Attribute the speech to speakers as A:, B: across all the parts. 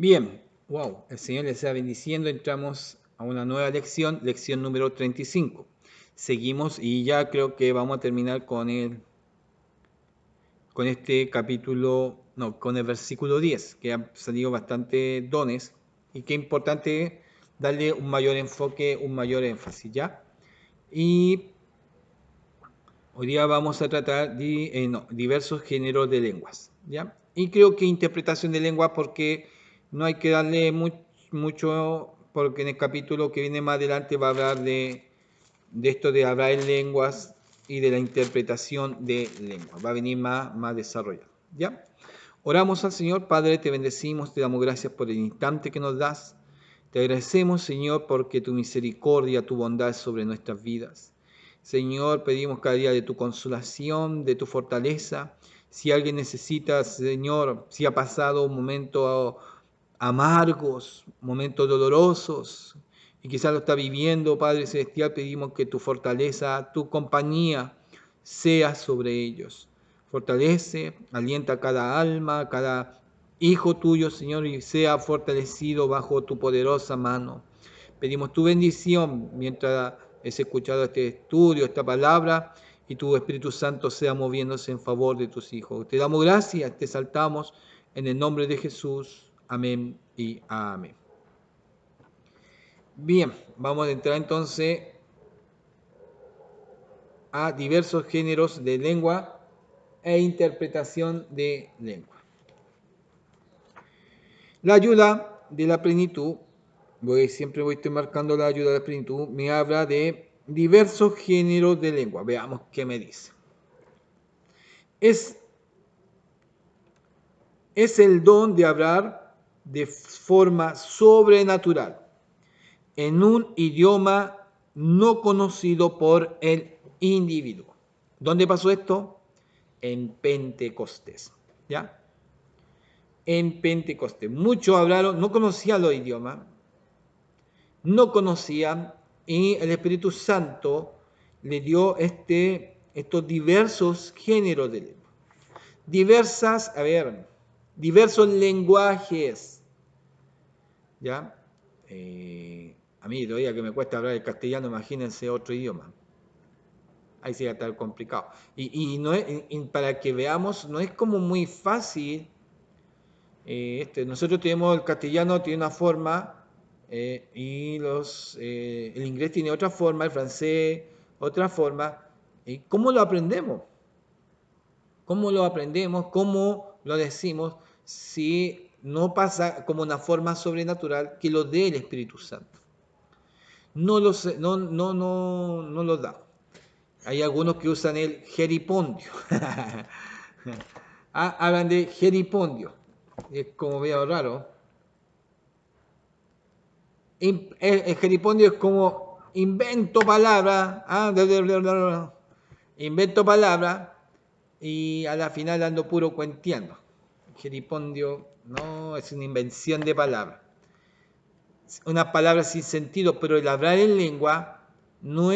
A: Bien, wow, el Señor les sea bendiciendo. Entramos a una nueva lección, lección número 35. Seguimos y ya creo que vamos a terminar con este capítulo, no, con el versículo 10, que han salido bastante dones y que es importante darle un mayor enfoque, un mayor énfasis, ¿ya? Y hoy día vamos a tratar diversos géneros de lenguas, ¿ya? Y creo que interpretación de lengua porque no hay que darle mucho, porque en el capítulo que viene más adelante va a hablar de esto de hablar en lenguas y de la interpretación de lenguas. Va a venir más desarrollado, ¿ya? Oramos al Señor. Padre, te bendecimos, te damos gracias por el instante que nos das. Te agradecemos, Señor, porque tu misericordia, tu bondad es sobre nuestras vidas. Señor, pedimos cada día de tu consolación, de tu fortaleza. Si alguien necesita, Señor, si ha pasado un momento amargos, momentos dolorosos, y quizás lo está viviendo, Padre Celestial, pedimos que tu fortaleza, tu compañía sea sobre ellos. Fortalece, alienta cada alma, cada hijo tuyo, Señor, y sea fortalecido bajo tu poderosa mano. Pedimos tu bendición mientras es escuchado este estudio, esta palabra, y tu Espíritu Santo sea moviéndose en favor de tus hijos. Te damos gracias, te exaltamos en el nombre de Jesús. Amén y amén. Bien, vamos a entrar entonces a diversos géneros de lengua e interpretación de lengua. La ayuda de la plenitud, siempre estoy marcando la ayuda de la plenitud, me habla de diversos géneros de lengua. Veamos qué me dice. Es el don de hablar de forma sobrenatural en un idioma no conocido por el individuo. ¿Dónde pasó esto? En Pentecostés, ¿ya? En Pentecostés. Muchos hablaron, no conocían los idiomas, no conocían, y el Espíritu Santo le dio estos diversos géneros de lengua. Diversos lenguajes, ¿ya? A mí todavía que me cuesta hablar el castellano, imagínense otro idioma. Ahí sí va a estar complicado. No es, para que veamos, no es como muy fácil. Nosotros tenemos el castellano, tiene una forma, el inglés tiene otra forma, el francés otra forma. ¿Cómo lo aprendemos? ¿Cómo lo aprendemos? ¿Cómo lo decimos? Si no pasa como una forma sobrenatural que lo dé el Espíritu Santo. No lo da. Hay algunos que usan el jeripondio. Hablan de jeripondio. Es como medio raro. El jeripondio es como invento palabras. Invento palabras y a la final ando puro cuenteando. Jeripondio no es una invención de palabras. Una palabra sin sentido, pero el hablar en lengua no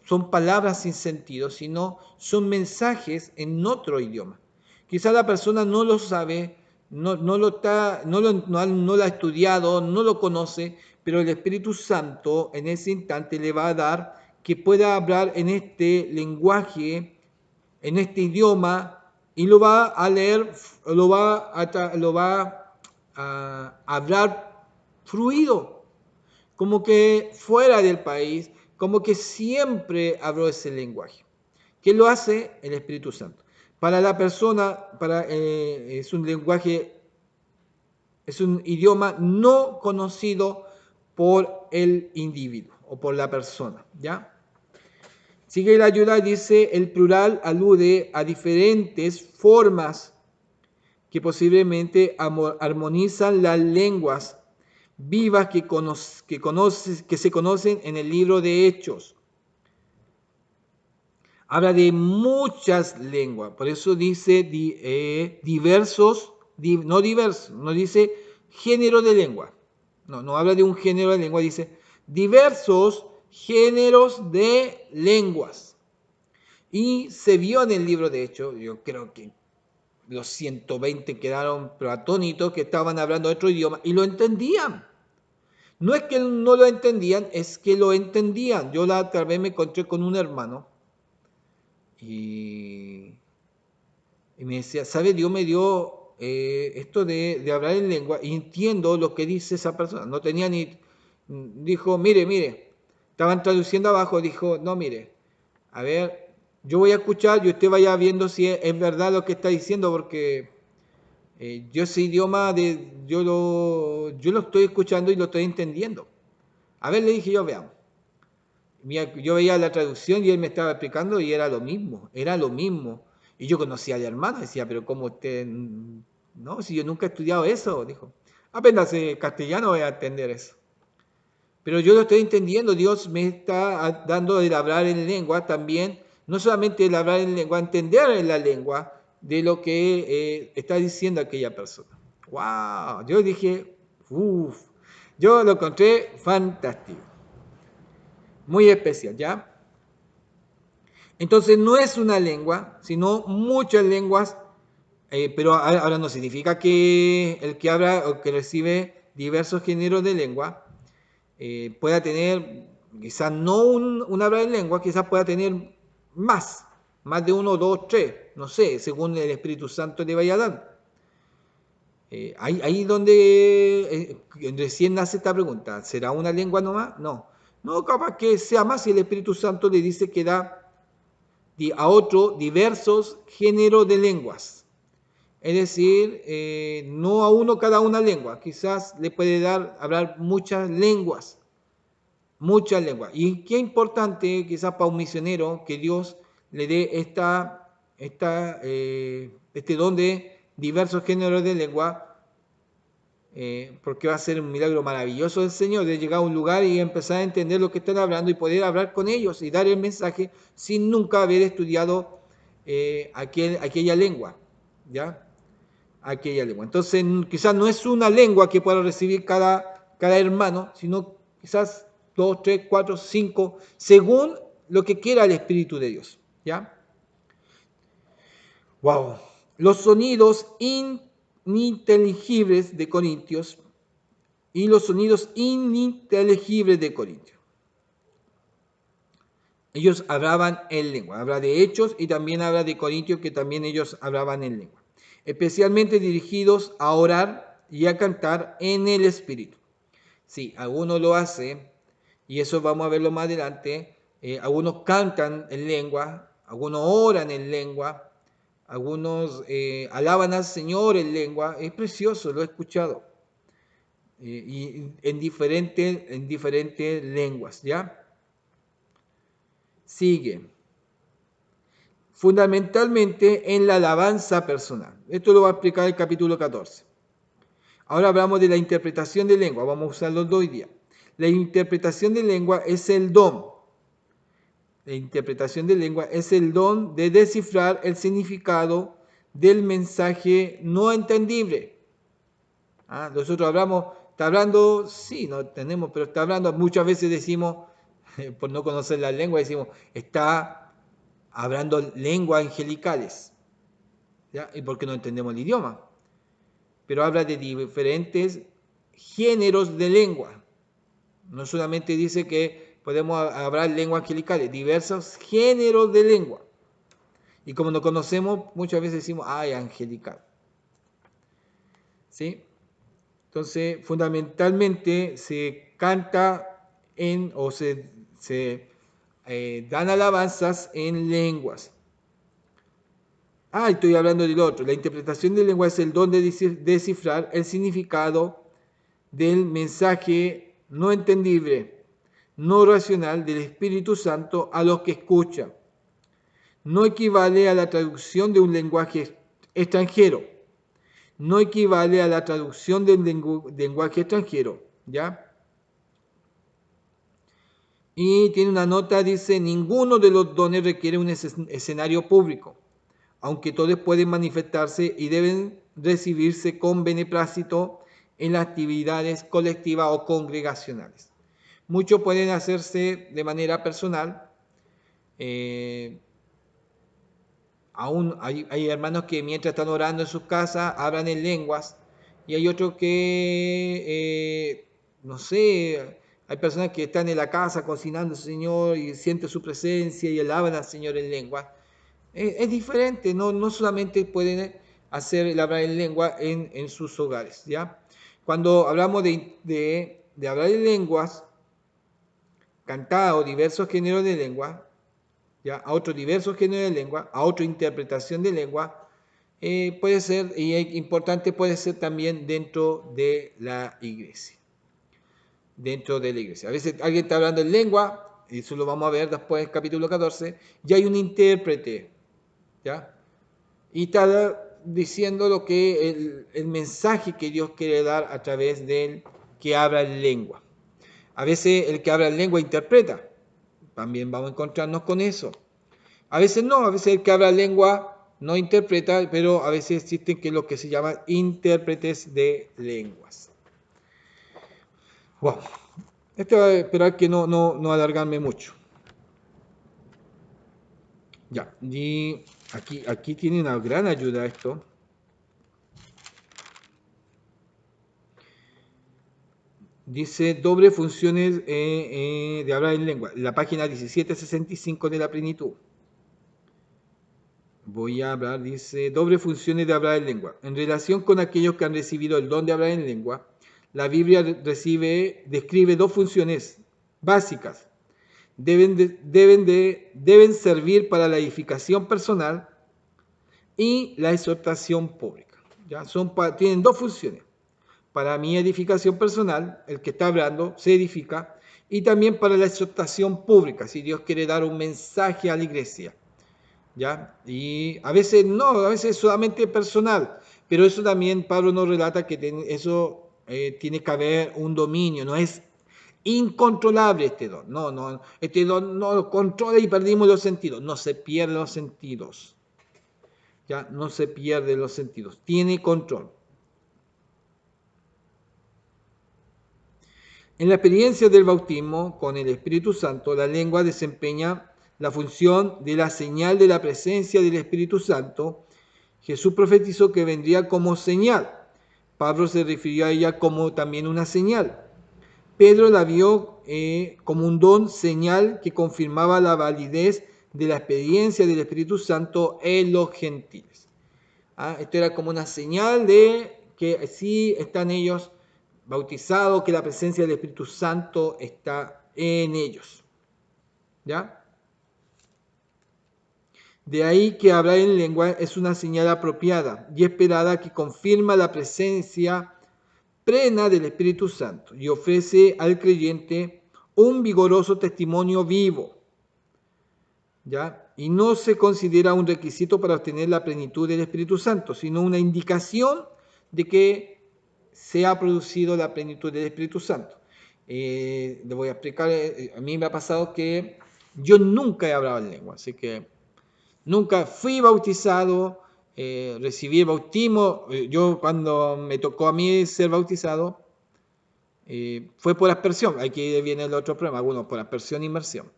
A: son palabras sin sentido, sino son mensajes en otro idioma. Quizá la persona no lo sabe, no lo ha estudiado, no lo conoce, pero el Espíritu Santo en ese instante le va a dar que pueda hablar en este lenguaje, en este idioma, y lo va a leer, lo va a hablar fluido, como que fuera del país, como que siempre habló ese lenguaje. ¿Qué lo hace? El Espíritu Santo. Para la persona, es un lenguaje, es un idioma no conocido por el individuo o por la persona, ¿ya? Sigue la ayuda, dice, el plural alude a diferentes formas que posiblemente armonizan las lenguas vivas que se conocen en el libro de Hechos. Habla de muchas lenguas, por eso dice diversos, no dice género de lengua. No habla de un género de lengua, dice diversos géneros de lenguas. Y se vio en el libro de Hechos, yo creo que los 120 quedaron pero atónitos, que estaban hablando otro idioma y lo entendían. No es que no lo entendían, es que lo entendían. Yo la otra vez me encontré con un hermano y me decía, ¿sabe? Dios me dio esto de hablar en lengua y entiendo lo que dice esa persona. No tenía ni... Dijo, mire, estaban traduciendo abajo, dijo, no, mire, a ver, yo voy a escuchar y usted vaya viendo si es verdad lo que está diciendo, porque yo ese idioma, yo lo estoy escuchando y lo estoy entendiendo. A ver, le dije yo, veamos. Yo veía la traducción y él me estaba explicando y era lo mismo, era lo mismo. Y yo conocía al hermano, decía, pero ¿cómo usted? No, si yo nunca he estudiado eso, dijo. Apenas castellano voy a entender eso. Pero yo lo estoy entendiendo, Dios me está dando el hablar en lengua también, no solamente el hablar en lengua, entender en la lengua de lo que está diciendo aquella persona. ¡Wow! Yo dije, uff, yo lo encontré fantástico, muy especial, ¿ya? Entonces no es una lengua, sino muchas lenguas, pero ahora no significa que el que habla o que recibe diversos géneros de lengua pueda tener, quizás no un habla de lengua, quizás pueda tener más de uno, dos, tres, no sé, según el Espíritu Santo le vaya dando. Ahí donde recién nace esta pregunta, ¿será una lengua nomás? No, capaz que sea más si el Espíritu Santo le dice que da a otro diversos géneros de lenguas. Es decir, no a uno cada una lengua, quizás le puede dar hablar muchas lenguas. Y qué importante quizás para un misionero que Dios le dé este don de diversos géneros de lengua, porque va a ser un milagro maravilloso del Señor de llegar a un lugar y empezar a entender lo que están hablando y poder hablar con ellos y dar el mensaje sin nunca haber estudiado aquella lengua, ¿ya? Aquella lengua. Entonces, quizás no es una lengua que pueda recibir cada hermano, sino quizás dos, tres, cuatro, cinco, según lo que quiera el Espíritu de Dios, ¿ya? Wow. Los sonidos ininteligibles de Corintios y los sonidos ininteligibles de Corintios. Ellos hablaban en lengua, habla de Hechos y también habla de Corintios, que también ellos hablaban en lengua, especialmente dirigidos a orar y a cantar en el Espíritu. Sí, algunos lo hacen, y eso vamos a verlo más adelante. Algunos cantan en lengua, algunos oran en lengua, algunos alaban al Señor en lengua. Es precioso, lo he escuchado. Y en diferentes lenguas, ¿ya? Sigue. Fundamentalmente en la alabanza personal. Esto lo va a explicar el capítulo 14. Ahora hablamos de la interpretación de lengua. Vamos a usar los dos hoy día. La interpretación de lengua es el don. La interpretación de lengua es el don de descifrar el significado del mensaje no entendible. Nosotros hablamos, está hablando, sí, no tenemos, pero está hablando, muchas veces decimos, por no conocer la lengua, decimos, está hablando lenguas angelicales, ¿ya? Y porque no entendemos el idioma. Pero habla de diferentes géneros de lengua. No solamente dice que podemos hablar lenguas angelicales, diversos géneros de lengua. Y como no conocemos, muchas veces decimos, ay, angelical. ¿Sí? Entonces, fundamentalmente se canta o se dan alabanzas en lenguas. Estoy hablando del otro. La interpretación de lengua es el don de descifrar el significado del mensaje no entendible, no racional del Espíritu Santo a los que escuchan. No equivale a la traducción de un lenguaje extranjero. No equivale a la traducción del lenguaje extranjero, ¿ya? Y tiene una nota, dice, ninguno de los dones requiere un escenario público, aunque todos pueden manifestarse y deben recibirse con beneplácito en las actividades colectivas o congregacionales. Muchos pueden hacerse de manera personal, Aún hay hermanos que mientras están orando en sus casas hablan en lenguas y hay otros que, no sé, hay personas que están en la casa cocinando al Señor y sienten su presencia y alaban al Señor en lengua. Es diferente, no solamente pueden hacer el hablar en lengua en sus hogares, ¿ya? Cuando hablamos de hablar en lenguas, cantar o diversos géneros de lengua, ¿ya? A otros diversos géneros de lengua, a otra interpretación de lengua, puede ser, y es importante, puede ser también dentro de la iglesia. Dentro de la iglesia. A veces alguien está hablando en lengua, y eso lo vamos a ver después en capítulo 14, y hay un intérprete, ¿ya? Y está diciendo lo que el mensaje que Dios quiere dar a través del que habla en lengua. A veces el que habla en lengua interpreta, también vamos a encontrarnos con eso. A veces no, a veces el que habla lengua no interpreta, pero a veces existen que lo que se llaman intérpretes de lenguas. Wow. Esto va a esperar que no alargarme mucho. Ya, y aquí tiene una gran ayuda esto. Dice doble funciones de hablar en lengua. La página 1765 de la plenitud. Voy a hablar, dice, doble funciones de hablar en lengua. En relación con aquellos que han recibido el don de hablar en lengua, la Biblia describe dos funciones básicas. Deben servir para la edificación personal y la exhortación pública. ¿Ya? Tienen dos funciones. Para mi edificación personal, el que está hablando se edifica, y también para la exhortación pública, si Dios quiere dar un mensaje a la iglesia. ¿Ya? Y a veces no, a veces solamente personal, pero eso también Pablo nos relata que eso tiene que haber un dominio, no es incontrolable este don, este don no lo controla y perdimos los sentidos, no se pierden los sentidos, ya no se pierden los sentidos, tiene control. En la experiencia del bautismo con el Espíritu Santo, la lengua desempeña la función de la señal de la presencia del Espíritu Santo. Jesús profetizó que vendría como señal. Pablo se refirió a ella como también una señal. Pedro la vio como un don señal que confirmaba la validez de la experiencia del Espíritu Santo en los gentiles. Esto era como una señal de que sí están ellos bautizados, que la presencia del Espíritu Santo está en ellos. ¿Ya? De ahí que hablar en lengua es una señal apropiada y esperada que confirma la presencia plena del Espíritu Santo y ofrece al creyente un vigoroso testimonio vivo, ¿ya? Y no se considera un requisito para obtener la plenitud del Espíritu Santo, sino una indicación de que se ha producido la plenitud del Espíritu Santo. Le voy a explicar, a mí me ha pasado que yo nunca he hablado en lengua, así que nunca fui bautizado, recibí el bautismo. Yo cuando me tocó a mí ser bautizado, fue por aspersión. Aquí viene el otro problema, algunos por aspersión e inmersión.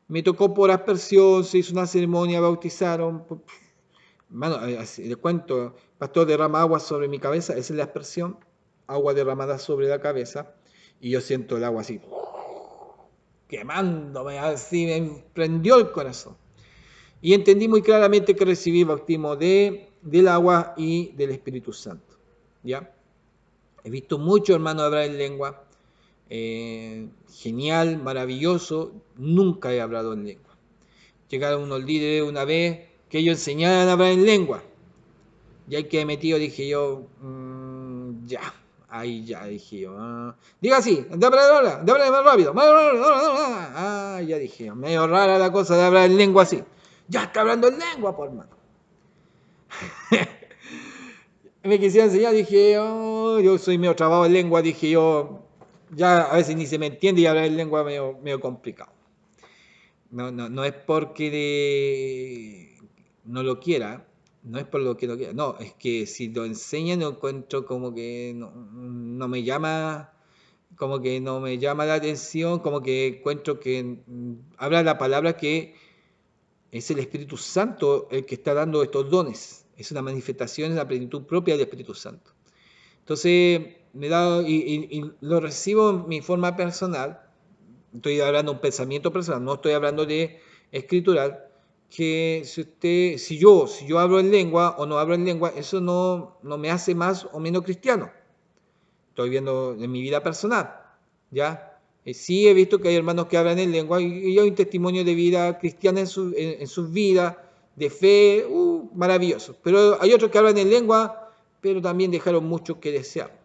A: Me tocó por aspersión, se hizo una ceremonia, bautizaron. Bueno, les cuento, pastor derrama agua sobre mi cabeza, esa es la aspersión, agua derramada sobre la cabeza, y yo siento el agua así, quemándome, así me prendió el corazón. Y entendí muy claramente que recibí el bautismo del agua y del Espíritu Santo. ¿Ya? He visto muchos hermanos hablar en lengua. Genial, maravilloso. Nunca he hablado en lengua. Llegaron unos líderes una vez que ellos enseñaban a hablar en lengua. Y ahí que metido dije yo, ya. Ahí ya dije yo. Diga así, de hablar más rápido. Ya dije, medio rara la cosa de hablar en lengua así. Ya está hablando en lengua, por hermano. Me quisiera enseñar, dije, yo soy medio trabado en lengua, dije yo, ya a veces ni se me entiende y hablar en lengua medio complicado. No es porque no lo quiera, no es por lo que no quiera, no, es que si lo enseñan no encuentro como que no me llama, como que no me llama la atención, como que encuentro que habla la palabra que es el Espíritu Santo el que está dando estos dones. Es una manifestación, es la plenitud propia del Espíritu Santo. Entonces, me da, y lo recibo en mi forma personal. Estoy hablando de un pensamiento personal, no estoy hablando de escritural, que si yo hablo en lengua o no hablo en lengua, eso no me hace más o menos cristiano. Estoy viendo en mi vida personal, ¿ya? Sí he visto que hay hermanos que hablan en lengua y hay un testimonio de vida cristiana en sus vidas, de fe, maravilloso. Pero hay otros que hablan en lengua, pero también dejaron mucho que desear.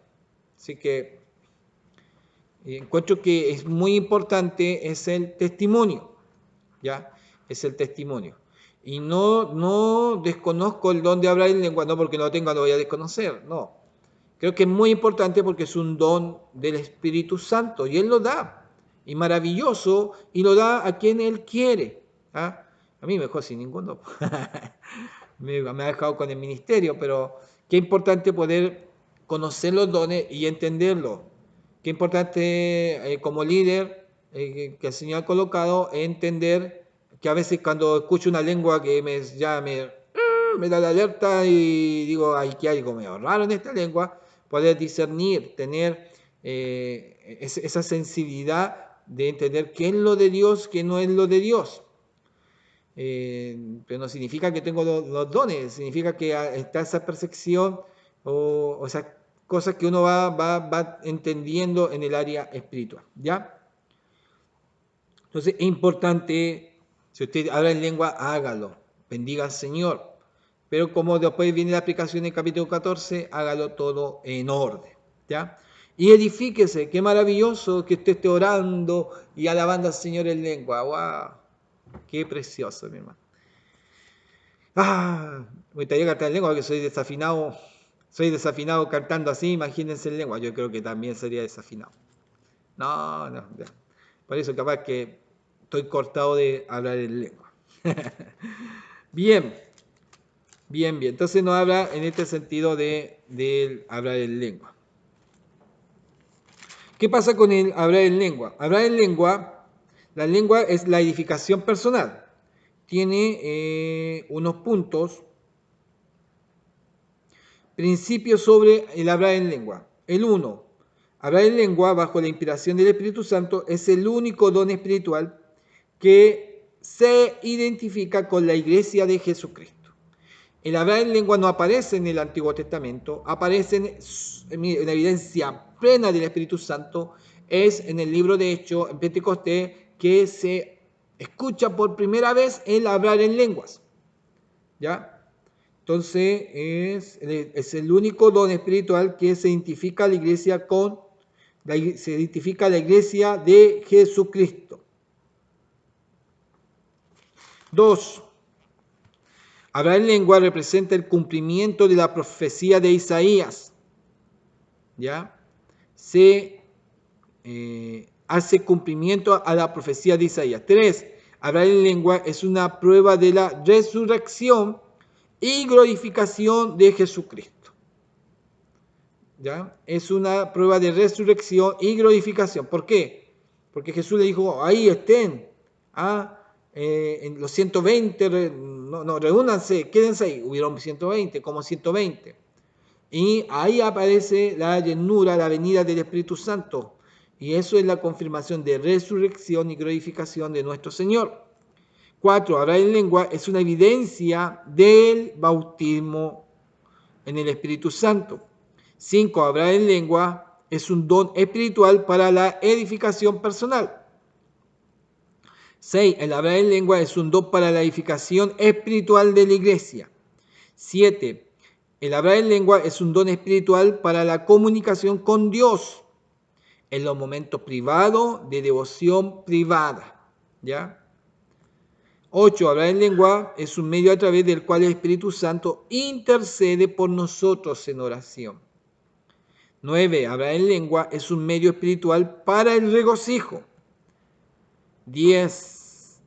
A: Así que encuentro que es muy importante es el testimonio, ¿ya? Es el testimonio. Y no desconozco el don de hablar en lengua, no porque no lo tenga, lo voy a desconocer, no. Creo que es muy importante porque es un don del Espíritu Santo y Él lo da. Y maravilloso, y lo da a quien Él quiere. ¿Ah? A mí me dejó sin ningún don. me ha dejado con el ministerio, pero qué importante poder conocer los dones y entenderlos. Qué importante como líder que el Señor ha colocado entender que a veces cuando escucho una lengua que me da la alerta y digo, hay que algo medio raro en esta lengua, poder discernir, tener esa sensibilidad de entender qué es lo de Dios, qué no es lo de Dios. Pero no significa que tengo los dones, significa que está esa percepción o esas cosas que uno va entendiendo en el área espiritual, ¿ya? Entonces es importante, si usted habla en lengua, hágalo, bendiga al Señor, pero como después viene la aplicación del capítulo 14, hágalo todo en orden, ¿ya? Y edifíquese, qué maravilloso que usted esté orando y alabando al Señor en lengua, ¡wow! Qué precioso, mi hermano. Me gustaría cantar en lengua porque soy desafinado cantando así, imagínense en lengua, yo creo que también sería desafinado. No, ya. Por eso capaz que estoy cortado de hablar en lengua. Bien. Entonces nos habla en este sentido de hablar en lengua. ¿Qué pasa con el hablar en lengua? Hablar en lengua, la lengua es la edificación personal. Tiene unos puntos, principios sobre el hablar en lengua. El 1. Hablar en lengua bajo la inspiración del Espíritu Santo es el único don espiritual que se identifica con la iglesia de Jesucristo. El hablar en lengua no aparece en el Antiguo Testamento, aparece en la evidencia plena del Espíritu Santo, es en el libro de Hechos, en Pentecostés, que se escucha por primera vez el hablar en lenguas. ¿Ya? Entonces es el único don espiritual que se identifica a la iglesia se identifica a la iglesia de Jesucristo. 2. Hablar en lengua representa el cumplimiento de la profecía de Isaías. ¿Ya? Se hace cumplimiento a la profecía de Isaías. 3. Hablar en lengua es una prueba de la resurrección y glorificación de Jesucristo. ¿Ya? Es una prueba de resurrección y glorificación. ¿Por qué? Porque Jesús le dijo, ahí estén, en los 120, reúnanse, quédense ahí. Hubieron 120, como 120. Y ahí aparece la llenura, la venida del Espíritu Santo. Y eso es la confirmación de resurrección y glorificación de nuestro Señor. 4. Hablar en lengua es una evidencia del bautismo en el Espíritu Santo. 5. Hablar en lengua es un don espiritual para la edificación personal. 6. El hablar en lengua es un don para la edificación espiritual de la iglesia. 7. El hablar en lengua es un don espiritual para la comunicación con Dios en los momentos privados de devoción privada. ¿Ya? 8. Hablar en lengua es un medio a través del cual el Espíritu Santo intercede por nosotros en oración. 9. Hablar en lengua es un medio espiritual para el regocijo. 10.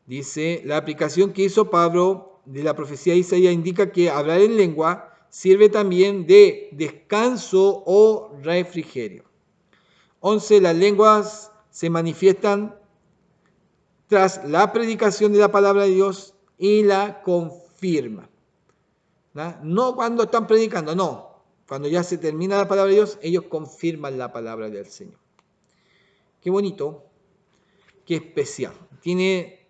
A: Dice, la aplicación que hizo Pablo de la profecía de Isaías indica que hablar en lengua sirve también de descanso o refrigerio. 11. Las lenguas se manifiestan tras la predicación de la palabra de Dios y la confirma. ¿No? No cuando están predicando, no. Cuando ya se termina la palabra de Dios, ellos confirman la palabra del Señor. Qué bonito, qué especial.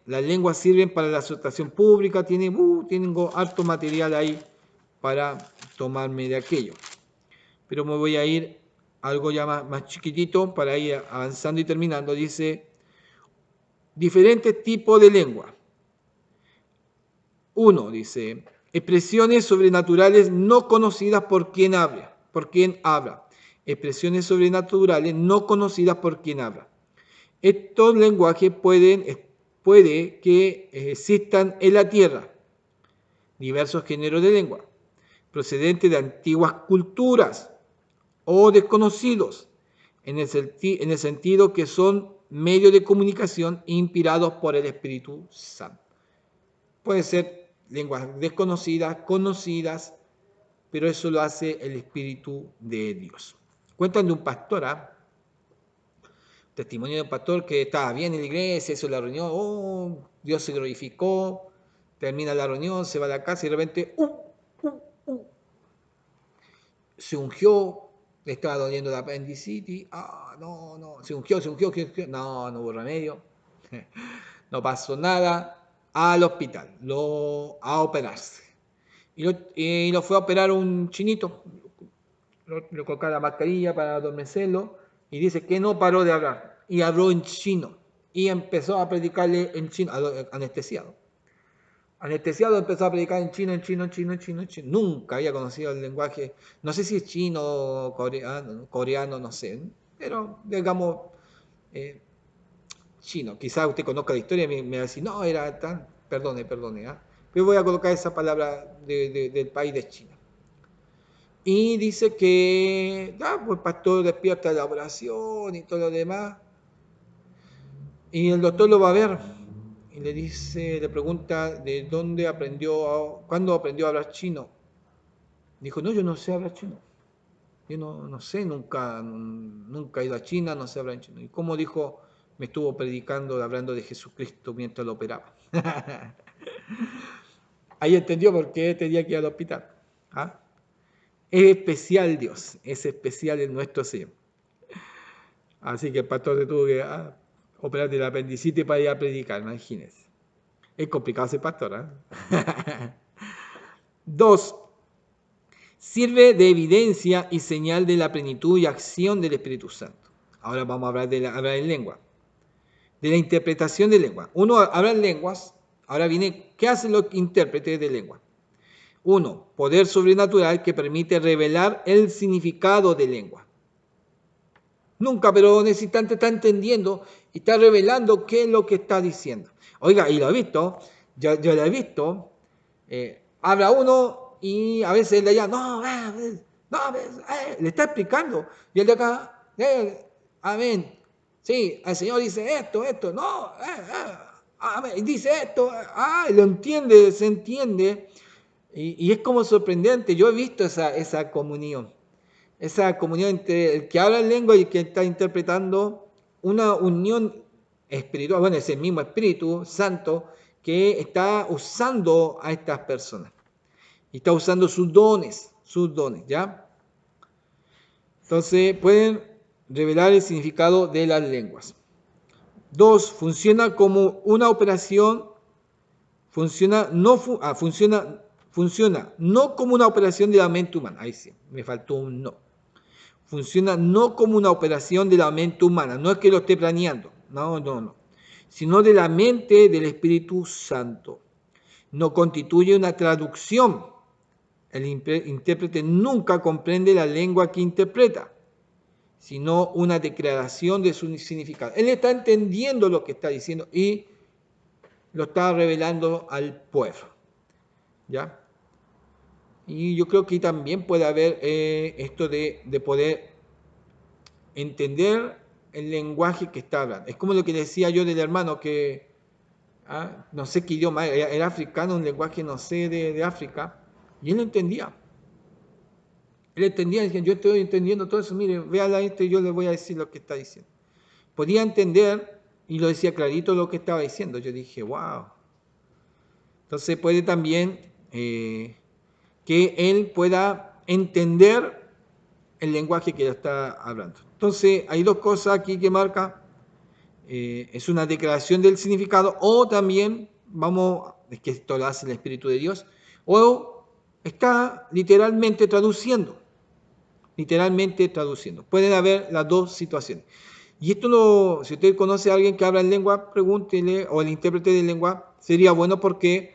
A: Las lenguas sirven para la exhortación pública, tengo harto material ahí para tomarme de aquello. Pero me voy a ir a algo ya más chiquitito para ir avanzando y terminando. Dice, diferentes tipos de lengua. Uno, dice, expresiones sobrenaturales no conocidas por quien habla. Expresiones sobrenaturales no conocidas por quien habla. Estos lenguajes puede que existan en la tierra diversos géneros de lengua, procedentes de antiguas culturas o desconocidos, en el sentido que son medios de comunicación inspirados por el Espíritu Santo. Pueden ser lenguas desconocidas, conocidas, pero eso lo hace el Espíritu de Dios. Cuentan de un pastor, testimonio de un pastor que estaba bien en la iglesia, hizo la reunión, Dios se glorificó, termina la reunión, se va a la casa y de repente se ungió, le estaba doliendo la apendicitis, se ungió, no hubo remedio, no pasó nada, al hospital, a operarse. Y lo fue a operar un chinito, le colocaron la mascarilla para adormecerlo, y dice que no paró de hablar, y habló en chino, y empezó a predicarle en chino, anestesiado. Anestesiado empezó a predicar en chino. Nunca había conocido el lenguaje, no sé si es chino o coreano, no sé, pero digamos chino. Quizás usted conozca la historia y me va a decir, no, era tan, perdone, pero voy a colocar esa palabra del país de China. Y dice que, pues el pastor despierta la oración y todo lo demás, y el doctor lo va a ver. Y le pregunta de cuándo aprendió a hablar chino. Dijo, no, yo no sé hablar chino. Yo no sé, nunca he ido a China, no sé hablar chino. Y como dijo, me estuvo predicando, hablando de Jesucristo mientras lo operaba. Ahí entendió por qué tenía que ir al hospital. Es especial Dios, es especial en nuestro Señor. Así que el pastor se tuvo que operar de la apendicitis para ir a predicar, imagínense. Es complicado ser pastor, 2. Sirve de evidencia y señal de la plenitud y acción del Espíritu Santo. Ahora vamos a hablar de lengua. De la interpretación de lengua. Uno habla en lenguas, ahora viene, ¿qué hacen los intérpretes de lengua? 1. Poder sobrenatural que permite revelar el significado de lengua. Nunca, pero en ese instante está entendiendo y está revelando qué es lo que está diciendo. Oiga, y lo he visto, yo lo he visto, habla uno y a veces el de allá, le está explicando. Y el de acá, amén. Sí, el Señor dice esto, amén, dice esto, lo entiende, se entiende. Y es como sorprendente, yo he visto esa comunión entre el que habla en lengua y el que está interpretando, una unión espiritual, bueno, es el mismo Espíritu Santo que está usando a estas personas. Y está usando sus dones, ¿ya? Entonces, pueden revelar el significado de las lenguas. 2. Funciona como una operación, funciona no como una operación de la mente humana. Ahí sí, me faltó un no. Funciona no como una operación de la mente humana, no es que lo esté planeando, no, sino de la mente del Espíritu Santo. No constituye una traducción. El intérprete nunca comprende la lengua que interpreta, sino una declaración de su significado. Él está entendiendo lo que está diciendo y lo está revelando al pueblo, ¿ya? Y yo creo que también puede haber esto de poder entender el lenguaje que está hablando. Es como lo que decía yo del hermano que, no sé qué idioma era africano, un lenguaje, no sé, de África, y él entendía. Él entendía, yo estoy entendiendo todo eso, mire, véala yo le voy a decir lo que está diciendo. Podía entender y lo decía clarito lo que estaba diciendo. Yo dije, wow. Entonces puede también que él pueda entender el lenguaje que ella está hablando. Entonces hay dos cosas aquí que marca. Es una declaración del significado o también es que esto lo hace el Espíritu de Dios, o está literalmente traduciendo. Pueden haber las dos situaciones. Y esto, si usted conoce a alguien que habla en lengua, pregúntele, o el intérprete de lengua, sería bueno porque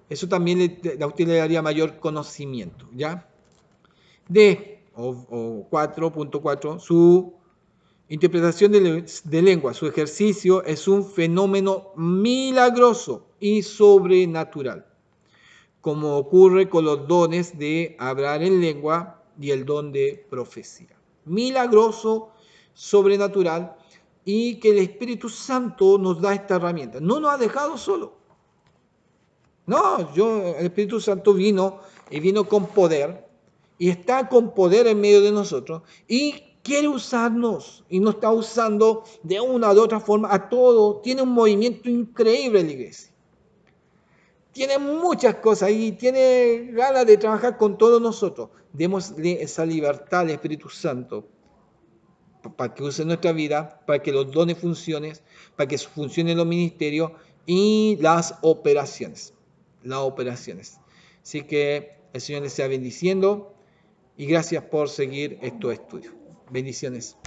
A: eso también a usted le daría mayor conocimiento, ¿ya? O 4.4, su interpretación de lengua, su ejercicio es un fenómeno milagroso y sobrenatural, como ocurre con los dones de hablar en lengua y el don de profecía. Milagroso, sobrenatural, y que el Espíritu Santo nos da esta herramienta. No nos ha dejado solo. No, el Espíritu Santo vino y vino con poder y está con poder en medio de nosotros y quiere usarnos y nos está usando de una u otra forma a todos. Tiene un movimiento increíble en la iglesia. Tiene muchas cosas y tiene ganas de trabajar con todos nosotros. Démosle esa libertad al Espíritu Santo para que use nuestra vida, para que los dones funcionen, para que funcionen los ministerios y las operaciones. Así que el Señor les sea bendiciendo y gracias por seguir estos estudios. Bendiciones.